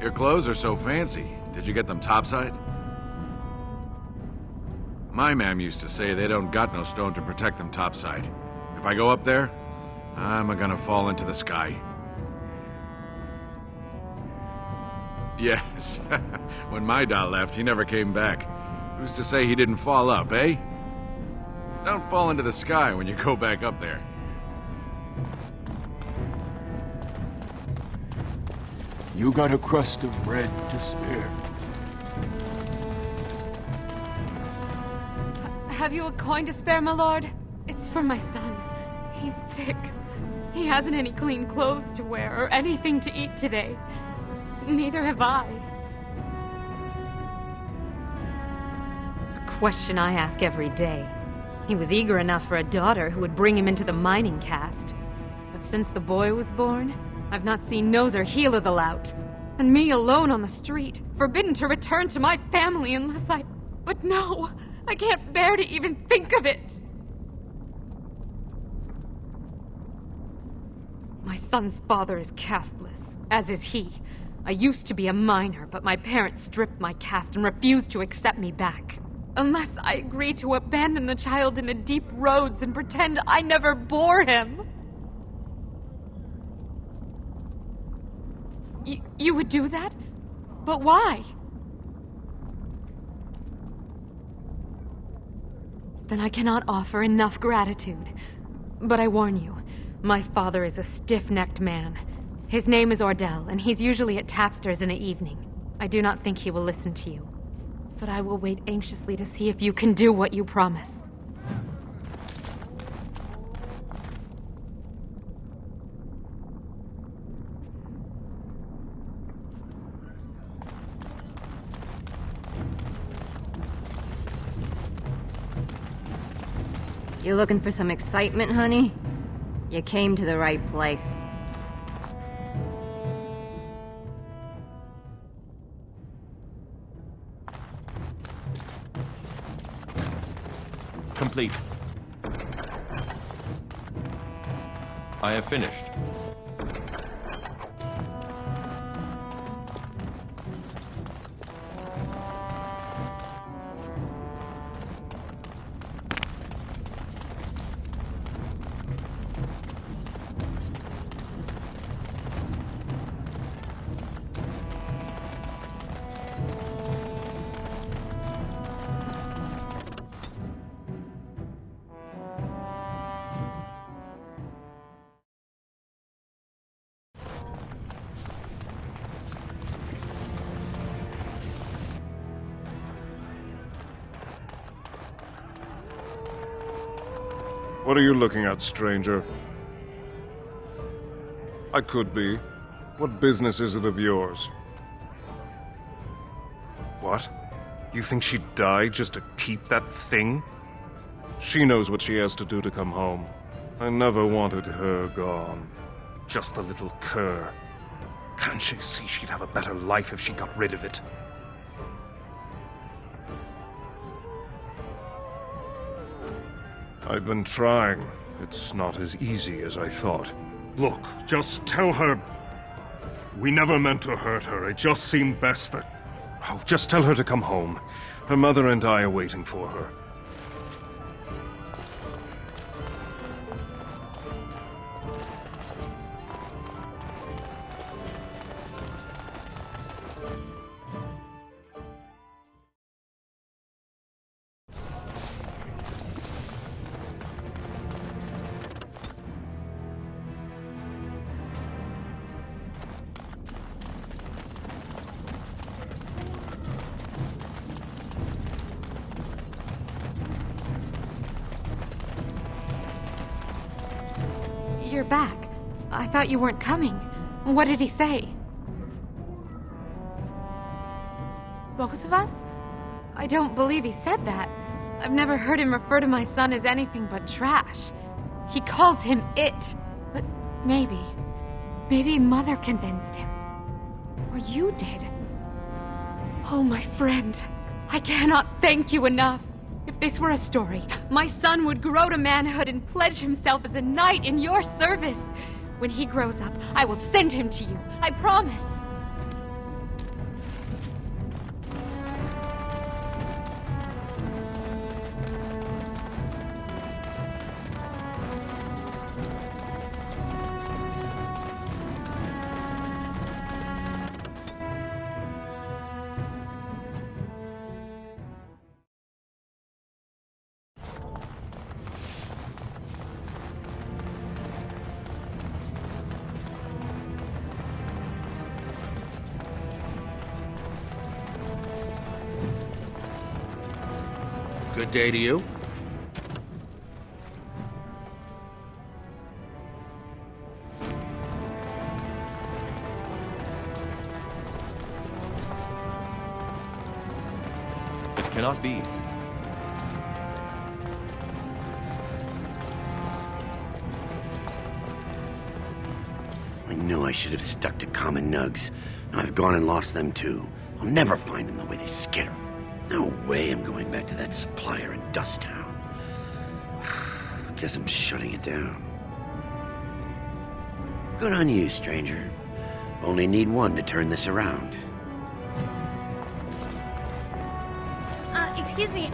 Your clothes are so fancy. Did you get them topside? My mam used to say they don't got no stone to protect them topside. If I go up there, I'm gonna fall into the sky. Yes. When my dad left, he never came back. Who's to say he didn't fall up, eh? Don't fall into the sky when you go back up there. You got a crust of bread to spare. Have you a coin to spare, my lord? It's for my son. He's sick. He hasn't any clean clothes to wear or anything to eat today. Neither have I. A question I ask every day. He was eager enough for a daughter who would bring him into the mining caste. But since the boy was born, I've not seen nose or heel of the lout. And me alone on the street, forbidden to return to my family unless I... But no! I can't bear to even think of it! My son's father is casteless, as is he. I used to be a miner, but my parents stripped my caste and refused to accept me back. Unless I agree to abandon the child in the deep roads and pretend I never bore him. You would do that? But why? Then I cannot offer enough gratitude. But I warn you, my father is a stiff-necked man. His name is Ordell, and he's usually at Tapster's in the evening. I do not think he will listen to you. But I will wait anxiously to see if you can do what you promise. You looking for some excitement, honey? You came to the right place. Complete. I have finished. What are you looking at, stranger? I could be. What business is it of yours? What? You think she'd die just to keep that thing? She knows what she has to do to come home. I never wanted her gone. Just the little cur. Can't she see she'd have a better life if she got rid of it? I've been trying. It's not as easy as I thought. Look, just tell her... We never meant to hurt her. It just seemed best that... Oh, just tell her to come home. Her mother and I are waiting for her. You're back. I thought you weren't coming. What did he say? Both of us? I don't believe he said that. I've never heard him refer to my son as anything but trash. He calls him it. But maybe Mother convinced him. Or you did. Oh, my friend. I cannot thank you enough. If this were a story, my son would grow to manhood and pledge himself as a knight in your service. When he grows up, I will send him to you. I promise. Good day to you. It cannot be. I knew I should have stuck to common nugs. Now I've gone and lost them too. I'll never find them the way they skitter. No way I'm going back to that supplier in Dust Town. Guess I'm shutting it down. Good on you, stranger. Only need one to turn this around. Excuse me,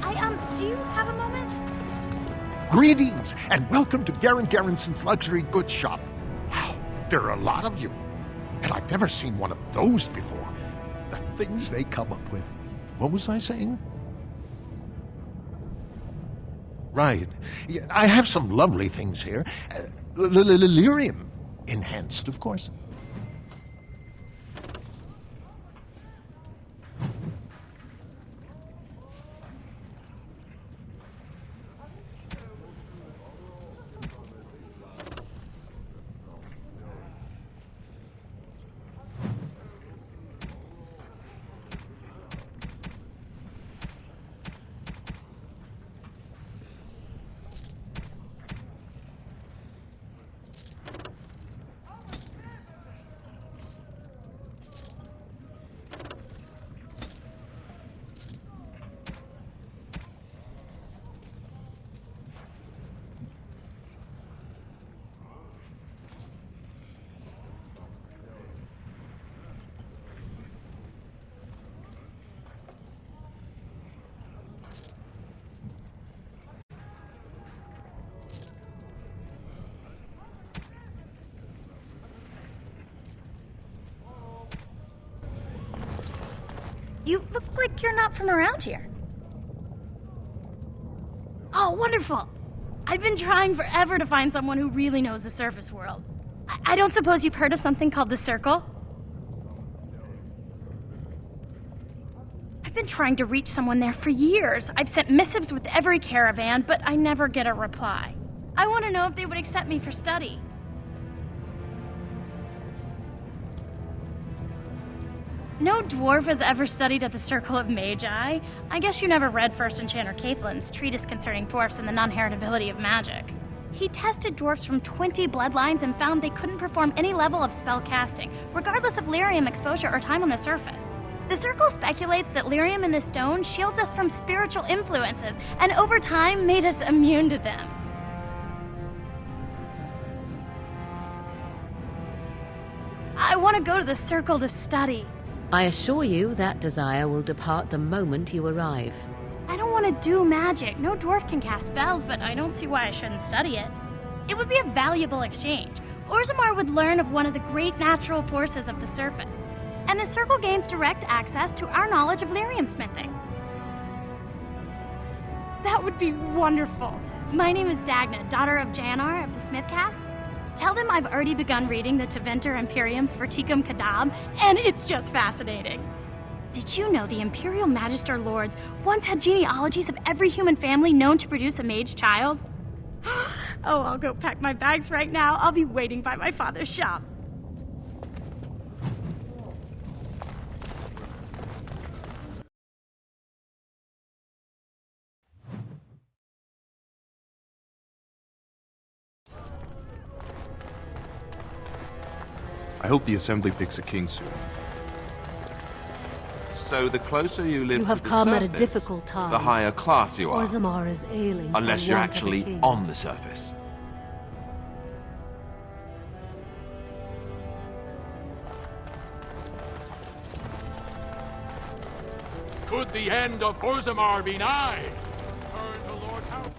do you have a moment? Greetings, and welcome to Garen Garrison's Luxury Goods Shop. Wow, there are a lot of you. And I've never seen one of those before. The things they come up with. What was I saying? Right. Yeah, I have some lovely things here. Lyrium enhanced, of course. You look like you're not from around here. Oh, wonderful! I've been trying forever to find someone who really knows the surface world. I don't suppose you've heard of something called the Circle? I've been trying to reach someone there for years. I've sent missives with every caravan, but I never get a reply. I want to know if they would accept me for study. No dwarf has ever studied at the Circle of Magi. I guess you never read First Enchanter Caitlin's treatise concerning dwarfs and the non-heritability of magic. He tested dwarfs from 20 bloodlines and found they couldn't perform any level of spell casting, regardless of lyrium exposure or time on the surface. The Circle speculates that lyrium in the stone shields us from spiritual influences, and over time made us immune to them. I want to go to the Circle to study. I assure you that desire will depart the moment you arrive. I don't want to do magic. No dwarf can cast spells, but I don't see why I shouldn't study it. It would be a valuable exchange. Orzammar would learn of one of the great natural forces of the surface. And the Circle gains direct access to our knowledge of lyrium smithing. That would be wonderful. My name is Dagna, daughter of Janar of the Smithcast. Tell them I've already begun reading the Tevinter Imperium's Verticum Kadab, and it's just fascinating. Did you know the Imperial Magister Lords once had genealogies of every human family known to produce a mage child? Oh, I'll go pack my bags right now. I'll be waiting by my father's shop. I hope the Assembly picks a king soon. So the closer you live You have to the come surface, at a difficult time. the higher class you are. Orzammar is ailing for Unless you're want of a actually king. on the surface. Could the end of Orzammar be nigh? Turn to Lord Harroman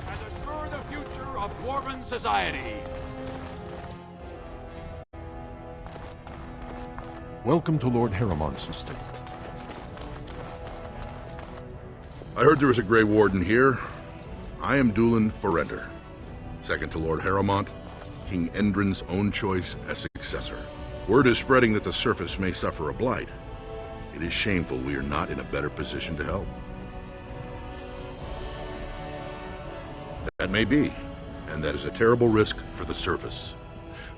and assure the future of Dwarven society. Welcome to Lord Harriman's estate. I heard there was a Grey Warden here. I am Dulin Forrenter, second to Lord Harrowmont, King Endrin's own choice as successor. Word is spreading that the surface may suffer a blight. It is shameful we are not in a better position to help. That may be, and that is a terrible risk for the surface.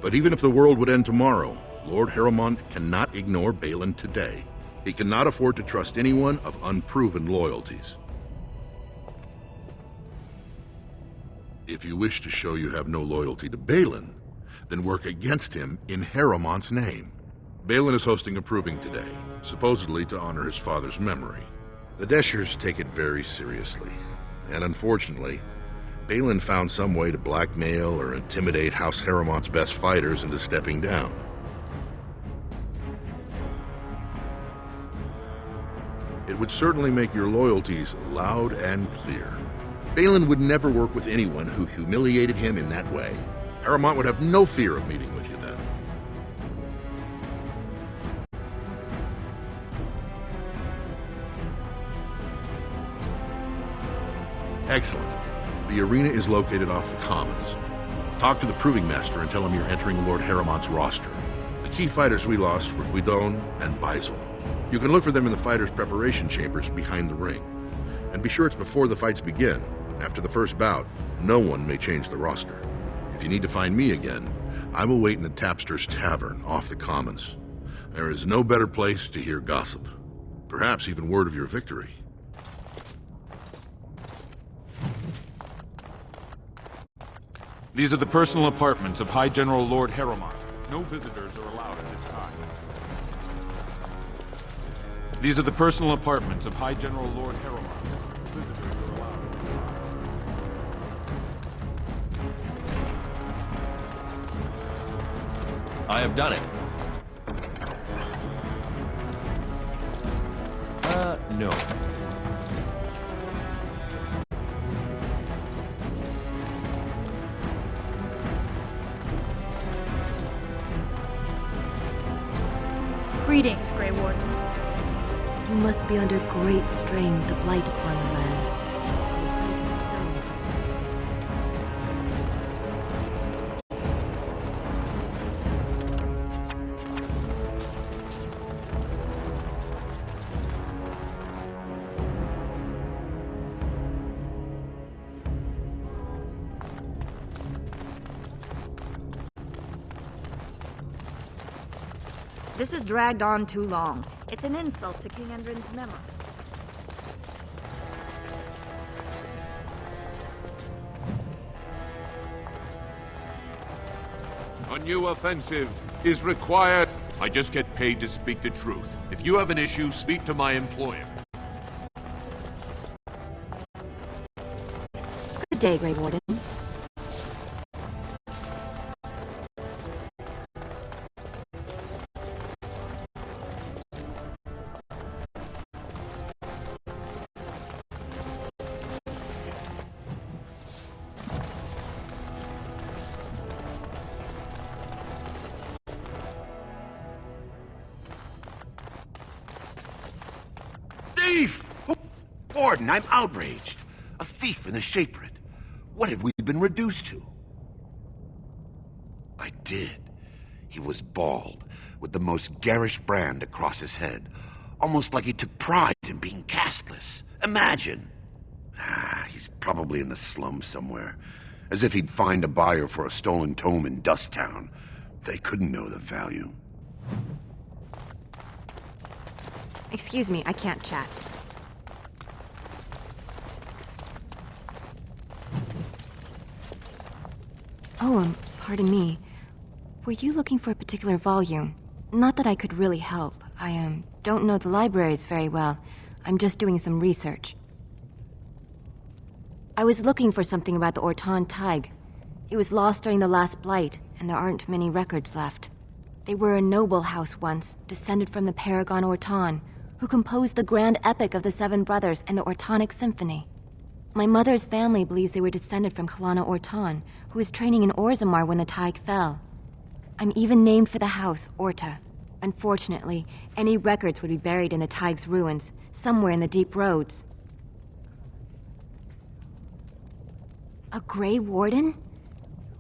But even if the world would end tomorrow, Lord Harrowmont cannot ignore Balin today. He cannot afford to trust anyone of unproven loyalties. If you wish to show you have no loyalty to Balin, then work against him in Harrowmont's name. Balin is hosting a proving today, supposedly to honor his father's memory. The Deschers take it very seriously, and unfortunately, Balin found some way to blackmail or intimidate House Harrowmont's best fighters into stepping down. It would certainly make your loyalties loud and clear. Balin would never work with anyone who humiliated him in that way. Harrowmont would have no fear of meeting with you then. Excellent. The arena is located off the Commons. Talk to the Proving Master and tell him you're entering Lord Harrowmont's roster. The key fighters we lost were Guidon and Baisel. You can look for them in the fighters' preparation chambers behind the ring. And be sure it's before the fights begin. After the first bout, no one may change the roster. If you need to find me again, I will wait in the Tapster's Tavern off the Commons. There is no better place to hear gossip. Perhaps even word of your victory. These are the personal apartments of High General Lord Harrowmont. No visitors are allowed at this time. These are the personal apartments of High General Lord Harrowmont. No visitors are allowed at this time. I have done it. No. Greetings, Grey Warden. You must be under great strain with the blight upon the land. This has dragged on too long. It's an insult to King Endrin's memory. A new offensive is required. I just get paid to speak the truth. If you have an issue, speak to my employer. Good day, Grey Warden. Thief! Warden, I'm outraged. A thief in the Shaperate. What have we been reduced to? I did. He was bald, with the most garish brand across his head. Almost like he took pride in being castless. Imagine! He's probably in the slums somewhere. As if he'd find a buyer for a stolen tome in Dusttown. They couldn't know the value. Excuse me, I can't chat. Oh, pardon me. Were you looking for a particular volume? Not that I could really help. I, don't know the libraries very well. I'm just doing some research. I was looking for something about the Orton Tig. It was lost during the last blight, and there aren't many records left. They were a noble house once, descended from the Paragon Orton, who composed the grand epic of the Seven Brothers and the Ortonic Symphony. My mother's family believes they were descended from Kalana Orton, who was training in Orzammar when the Tig fell. I'm even named for the house, Orta. Unfortunately, any records would be buried in the Tig's ruins, somewhere in the deep roads. A Grey Warden?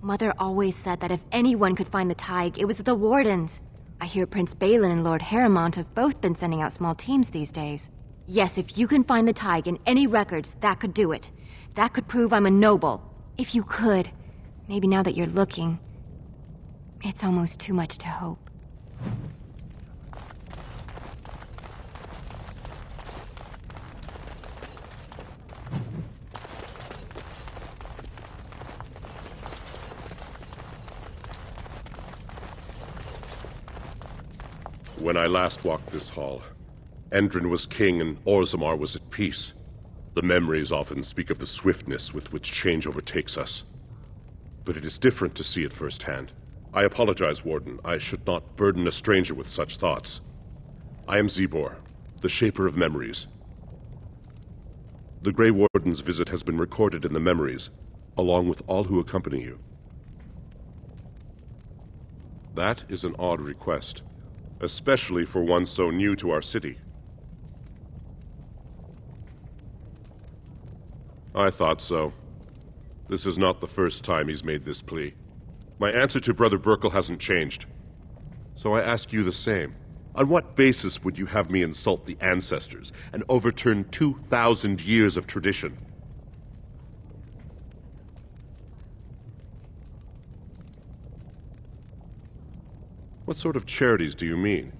Mother always said that if anyone could find the Tig, it was the Wardens. I hear Prince Balin and Lord Harrowmont have both been sending out small teams these days. Yes, if you can find the Tig in any records, that could do it. That could prove I'm a noble. If you could, maybe now that you're looking, it's almost too much to hope. When I last walked this hall, Endrin was king and Orzammar was at peace. The memories often speak of the swiftness with which change overtakes us. But it is different to see it firsthand. I apologize, Warden. I should not burden a stranger with such thoughts. I am Zebor, the Shaper of Memories. The Grey Warden's visit has been recorded in the memories, along with all who accompany you. That is an odd request, especially for one so new to our city. I thought so. This is not the first time he's made this plea. My answer to Brother Burkle hasn't changed. So I ask you the same. On what basis would you have me insult the ancestors and overturn 2,000 years of tradition? What sort of charities do you mean?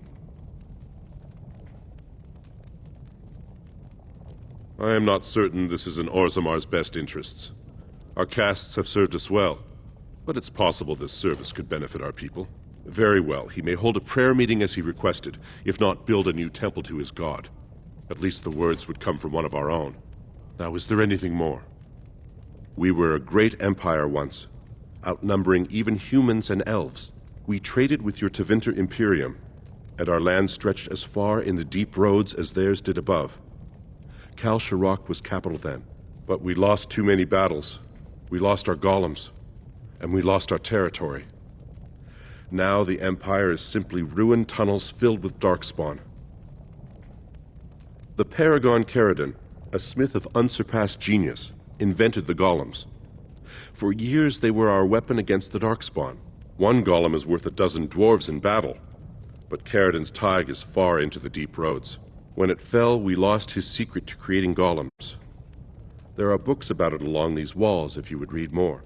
I am not certain this is in Orzammar's best interests. Our castes have served us well, but it's possible this service could benefit our people. Very well, he may hold a prayer meeting as he requested, if not build a new temple to his god. At least the words would come from one of our own. Now, is there anything more? We were a great empire once, outnumbering even humans and elves. We traded with your Tevinter Imperium, and our land stretched as far in the deep roads as theirs did above. Kal Sharok was capital then, but we lost too many battles. We lost our golems, and we lost our territory. Now the Empire is simply ruined tunnels filled with darkspawn. The Paragon Caridon, a smith of unsurpassed genius, invented the golems. For years they were our weapon against the darkspawn. One golem is worth a dozen dwarves in battle, but Caridon's Tig is far into the deep roads. When it fell, we lost his secret to creating golems. There are books about it along these walls if you would read more.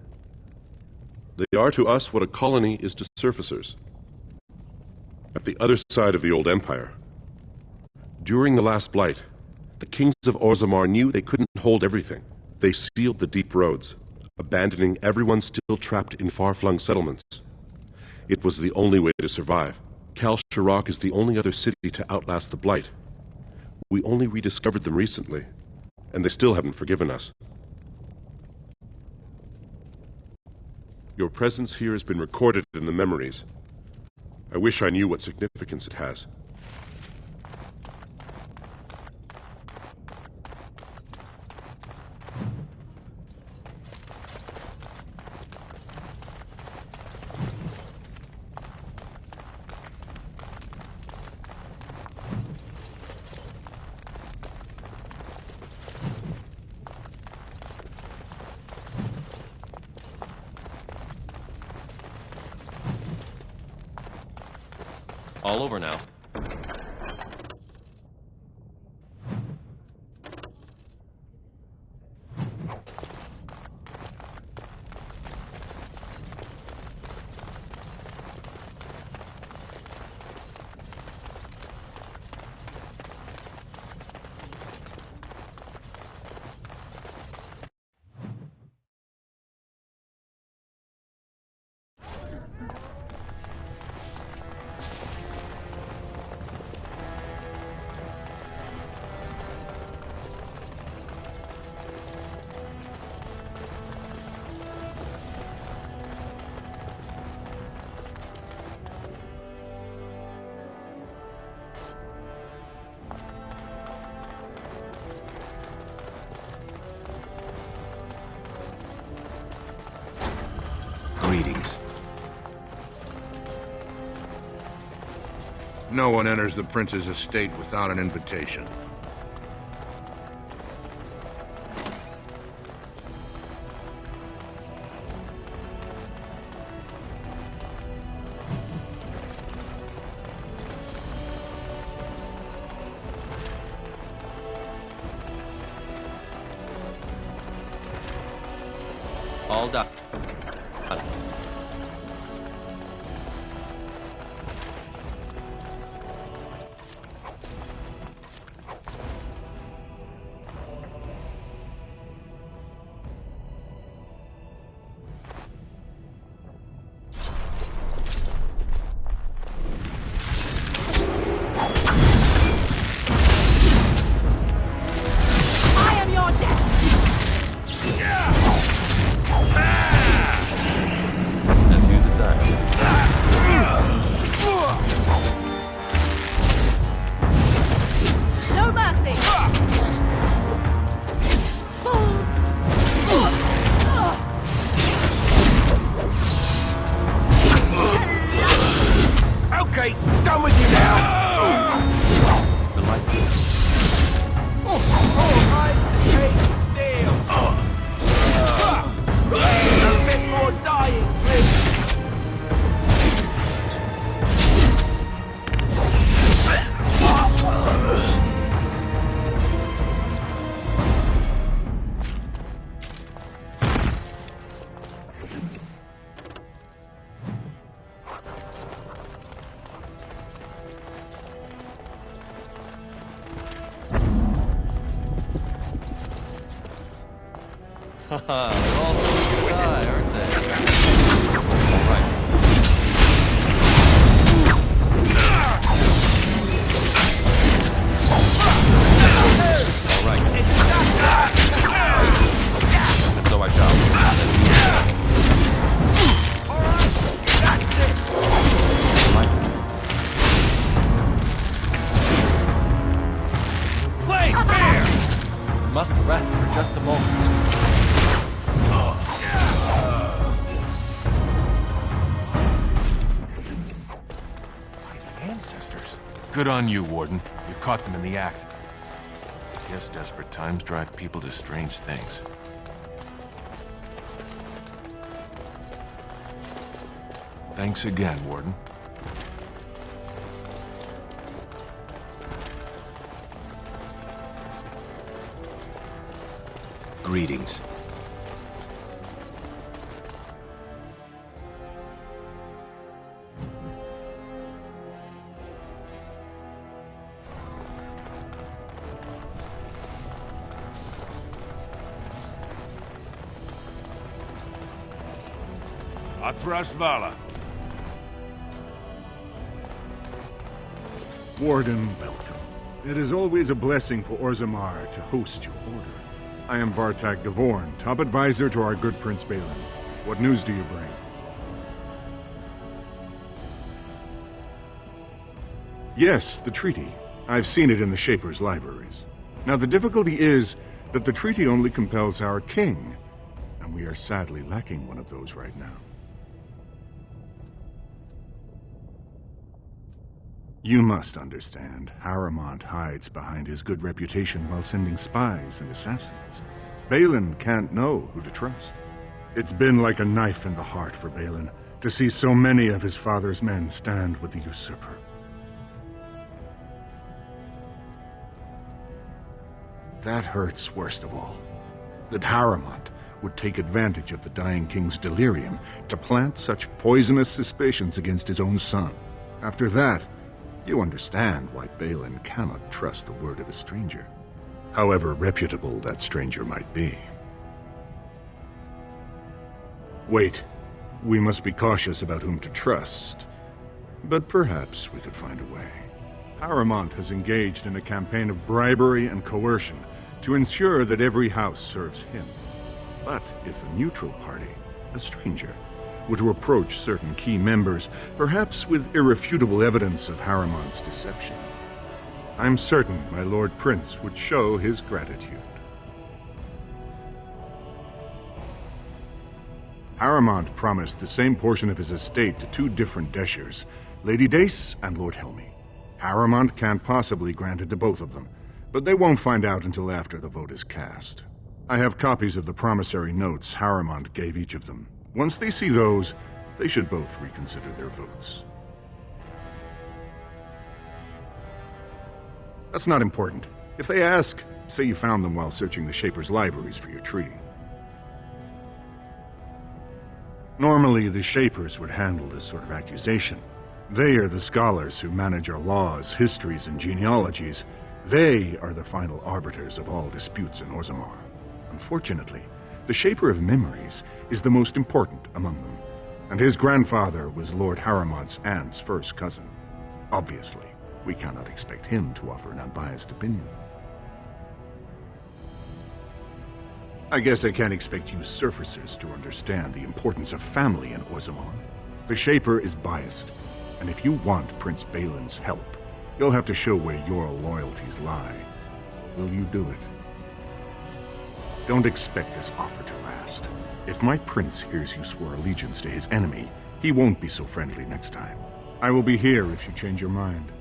They are to us what a colony is to surfacers. At the other side of the old empire, during the last blight, the kings of Orzammar knew they couldn't hold everything. They sealed the deep roads, abandoning everyone still trapped in far-flung settlements. It was the only way to survive. Kal Sharok is the only other city to outlast the blight. We only rediscovered them recently, and they still haven't forgiven us. Your presence here has been recorded in the memories. I wish I knew what significance it has. All over now. Greetings. No one enters the prince's estate without an invitation. All done. I am your death! As you desire. No mercy! Fools! Okay, done with you now! The light. Alright, take steel! A bit more dying, please! Haha, they're all so shy, aren't they? All right. All right. And so I shall. Play fair! Must rest for just a moment. Ancestors. Good on you, Warden. You caught them in the act. Guess desperate times drive people to strange things. Thanks again, Warden. Greetings. Atrashvala. Warden, welcome. It is always a blessing for Orzammar to host your order. I am Vartak Gavorn, top advisor to our good Prince Balin. What news do you bring? Yes, the treaty. I've seen it in the Shaper's libraries. Now, the difficulty is that the treaty only compels our king, and we are sadly lacking one of those right now. You must understand, Harrowmont hides behind his good reputation while sending spies and assassins. Balin can't know who to trust. It's been like a knife in the heart for Balin to see so many of his father's men stand with the usurper. That hurts worst of all. That Harrowmont would take advantage of the dying king's delirium to plant such poisonous suspicions against his own son. After that, you understand why Balin cannot trust the word of a stranger, however reputable that stranger might be. Wait, we must be cautious about whom to trust, but perhaps we could find a way. Harrowmont has engaged in a campaign of bribery and coercion to ensure that every house serves him. But if a neutral party, a stranger, were to approach certain key members, perhaps with irrefutable evidence of Harrowmont's deception, I'm certain my Lord Prince would show his gratitude. Harrowmont promised the same portion of his estate to two different Deshers, Lady Dace and Lord Helmy. Harrowmont can't possibly grant it to both of them, but they won't find out until after the vote is cast. I have copies of the promissory notes Harrowmont gave each of them. Once they see those, they should both reconsider their votes. That's not important. If they ask, say you found them while searching the Shaper's libraries for your treaty. Normally, the Shapers would handle this sort of accusation. They are the scholars who manage our laws, histories, and genealogies. They are the final arbiters of all disputes in Orzammar. Unfortunately, the Shaper of Memories is the most important among them, and his grandfather was Lord Harrowmont's aunt's first cousin. Obviously, we cannot expect him to offer an unbiased opinion. I guess I can't expect you surfacers to understand the importance of family in Orzammar. The Shaper is biased, and if you want Prince Balin's help, you'll have to show where your loyalties lie. Will you do it? Don't expect this offer to last. If my prince hears you swore allegiance to his enemy, he won't be so friendly next time. I will be here if you change your mind.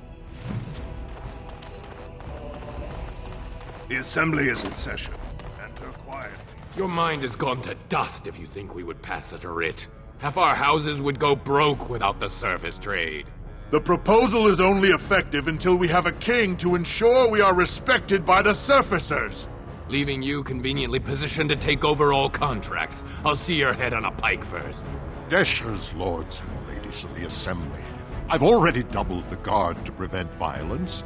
The Assembly is in session. Enter quietly. Your mind has gone to dust if you think we would pass such a writ. Half our houses would go broke without the service trade. The proposal is only effective until we have a king to ensure we are respected by the surfacers. Leaving you conveniently positioned to take over all contracts. I'll see your head on a pike first. Desher's lords and ladies of the Assembly. I've already doubled the guard to prevent violence.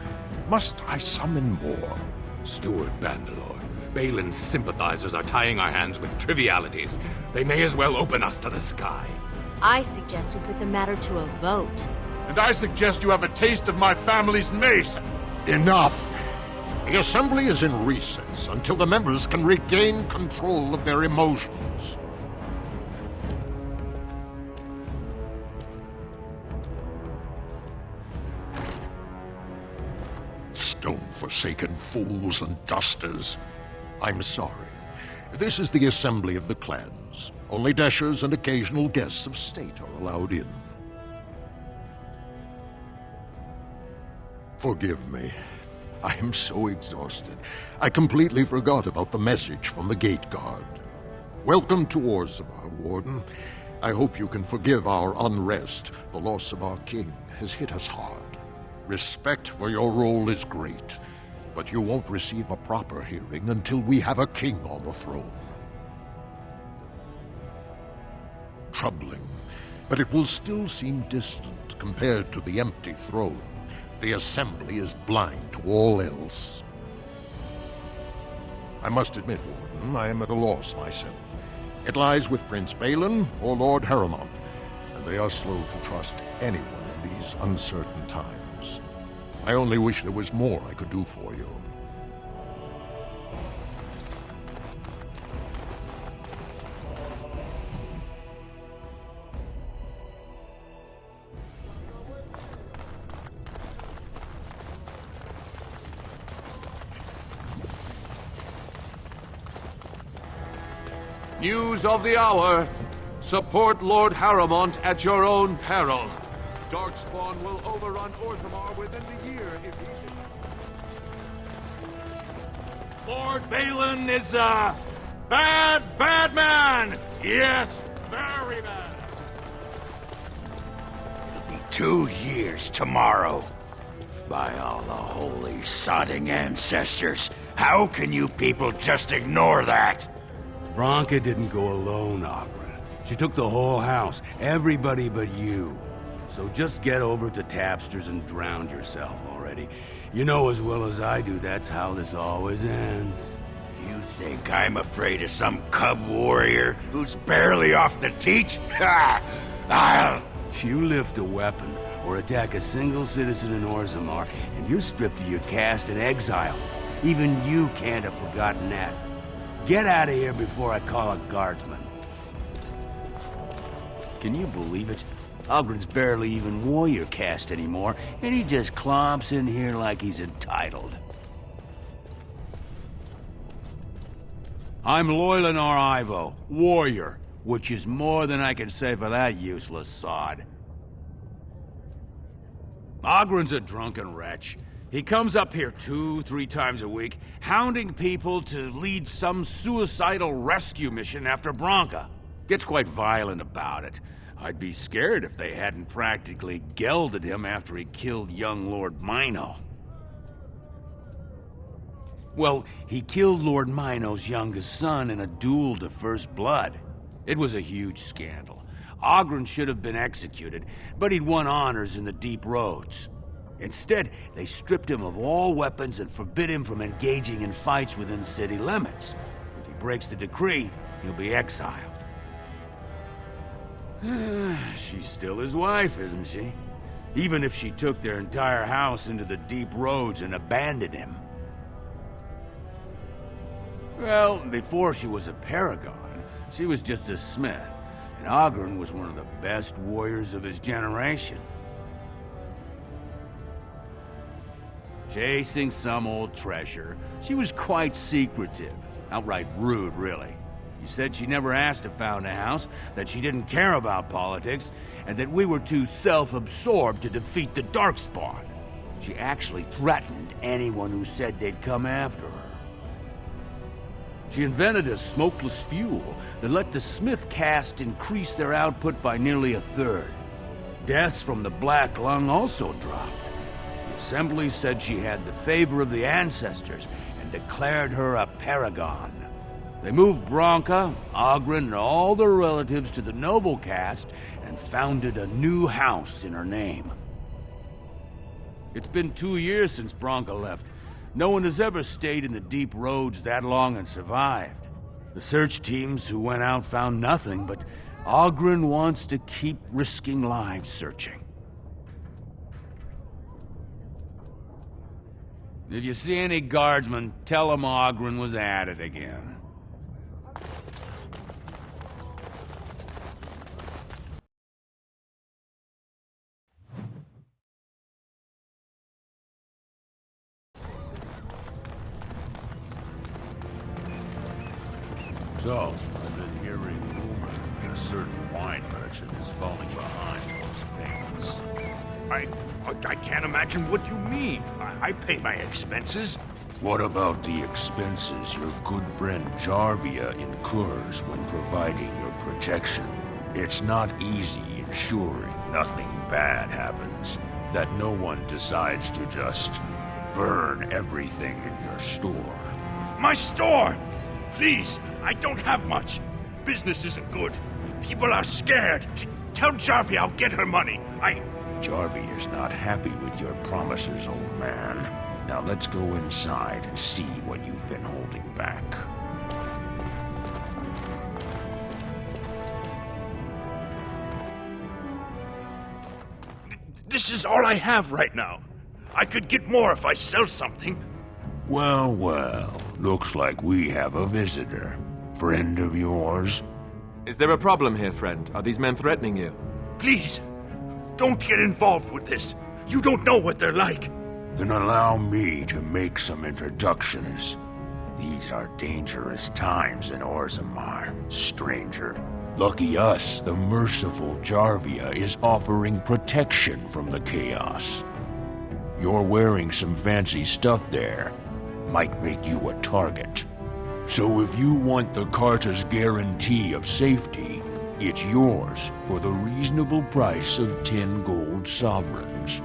Must I summon more? Steward Bandalore, Balin's sympathizers are tying our hands with trivialities. They may as well open us to the sky. I suggest we put the matter to a vote. And I suggest you have a taste of my family's mace. Enough! The Assembly is in recess until the members can regain control of their emotions. Stone-forsaken fools and dusters. I'm sorry. This is the Assembly of the Clans. Only Deshers and occasional guests of state are allowed in. Forgive me. I am so exhausted. I completely forgot about the message from the gate guard. Welcome to Orzammar, Warden. I hope you can forgive our unrest. The loss of our king has hit us hard. Respect for your role is great, but you won't receive a proper hearing until we have a king on the throne. Troubling, but it will still seem distant compared to the empty throne. The Assembly is blind to all else. I must admit, Warden, I am at a loss myself. It lies with Prince Balin or Lord Harrowmont, and they are slow to trust anyone in these uncertain times. I only wish there was more I could do for you. News of the hour. Support Lord Harrowmont at your own peril. Darkspawn will overrun Orzammar within the year if he's... Lord Balin is a bad man! Yes, very bad. It'll be 2 years tomorrow. By all the holy sodding ancestors, how can you people just ignore that? Branka didn't go alone, Oghren. She took the whole house, everybody but you. So just get over to Tapster's and drown yourself already. You know as well as I do that's how this always ends. You think I'm afraid of some cub warrior who's barely off the teat? Ha! You lift a weapon or attack a single citizen in Orzammar, and you're stripped of your caste and exiled. Even you can't have forgotten that. Get out of here before I call a guardsman. Can you believe it? Ogren's barely even warrior caste anymore, and he just clomps in here like he's entitled. I'm Loylanar Ivo, warrior, which is more than I can say for that useless sod. Ogren's a drunken wretch. He comes up here 2-3 times a week, hounding people to lead some suicidal rescue mission after Branka. Gets quite violent about it. I'd be scared if they hadn't practically gelded him after he killed young Lord Mino. Well, he killed Lord Mino's youngest son in a duel to first blood. It was a huge scandal. Oghren should have been executed, but he'd won honors in the Deep Roads. Instead, they stripped him of all weapons and forbid him from engaging in fights within city limits. If he breaks the decree, he'll be exiled. She's still his wife, isn't she? Even if she took their entire house into the Deep Roads and abandoned him. Well, before she was a paragon, she was just a smith, and Oghren was one of the best warriors of his generation. Chasing some old treasure, she was quite secretive, outright rude, really. She said she never asked to found a house, that she didn't care about politics, and that we were too self-absorbed to defeat the Darkspawn. She actually threatened anyone who said they'd come after her. She invented a smokeless fuel that let the Smith caste increase their output by nearly 1/3. Deaths from the Black Lung also dropped. The Assembly said she had the favor of the ancestors and declared her a paragon. They moved Branka, Oghren, and all their relatives to the noble caste and founded a new house in her name. It's been 2 years since Branka left. No one has ever stayed in the Deep Roads that long and survived. The search teams who went out found nothing, but Oghren wants to keep risking lives searching. If you see any guardsmen, tell them Oghren was at it again. So, I've been hearing rumors that a certain wine merchant is falling behind those payments. I can't imagine what you mean. I pay my expenses. What about the expenses your good friend Jarvia incurs when providing your protection? It's not easy ensuring nothing bad happens, that no one decides to just burn everything in your store. My store! Please, I don't have much. Business isn't good. People are scared. Tell Jarvia I'll get her money. Jarvia is not happy with your promises, old man. Now let's go inside and see what you've been holding back. This is all I have right now. I could get more if I sell something. Well, well, looks like we have a visitor. Friend of yours? Is there a problem here, friend? Are these men threatening you? Please, don't get involved with this. You don't know what they're like. Then allow me to make some introductions. These are dangerous times in Orzammar, stranger. Lucky us, the merciful Jarvia is offering protection from the chaos. You're wearing some fancy stuff there. Might make you a target. So if you want the Carta's guarantee of safety, it's yours for the reasonable price of 10 gold sovereigns.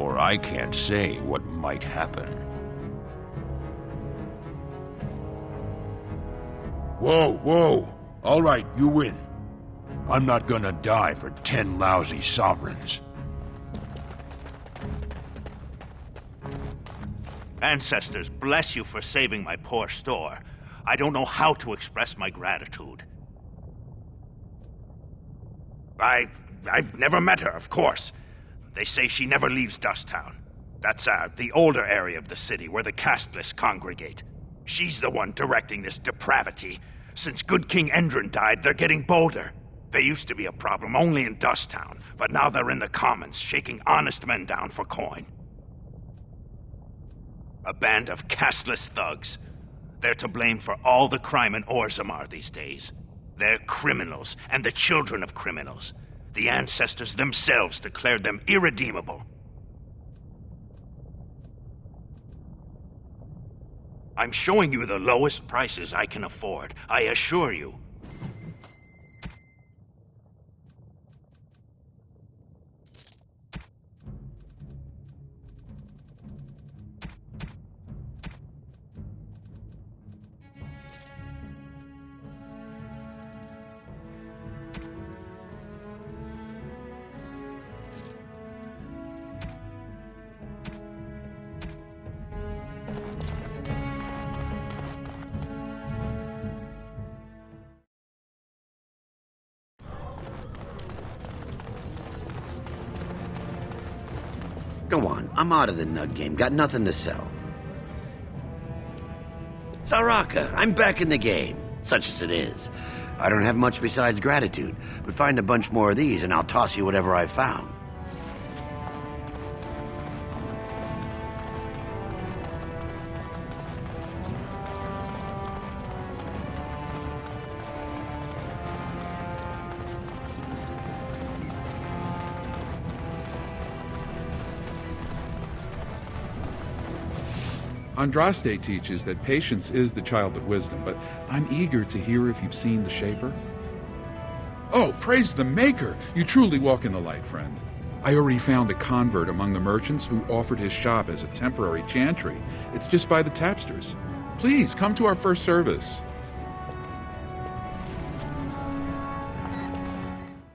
Or I can't say what might happen. Whoa, whoa! All right, you win. I'm not gonna die for 10 lousy sovereigns. Ancestors, bless you for saving my poor store. I don't know how to express my gratitude. I've never met her, of course. They say she never leaves Dusttown. That's the older area of the city where the casteless congregate. She's the one directing this depravity. Since good King Endrin died, they're getting bolder. They used to be a problem only in Dusttown, but now they're in the commons, shaking honest men down for coin. A band of casteless thugs. They're to blame for all the crime in Orzammar these days. They're criminals, and the children of criminals. The ancestors themselves declared them irredeemable. I'm showing you the lowest prices I can afford, I assure you. Go on, I'm out of the nug game. Got nothing to sell. Saraka, I'm back in the game, such as it is. I don't have much besides gratitude, but find a bunch more of these and I'll toss you whatever I found. Andraste teaches that patience is the child of wisdom, but I'm eager to hear if you've seen the Shaper. Oh, praise the Maker! You truly walk in the light, friend. I already found a convert among the merchants who offered his shop as a temporary chantry. It's just by the tapsters. Please, come to our first service.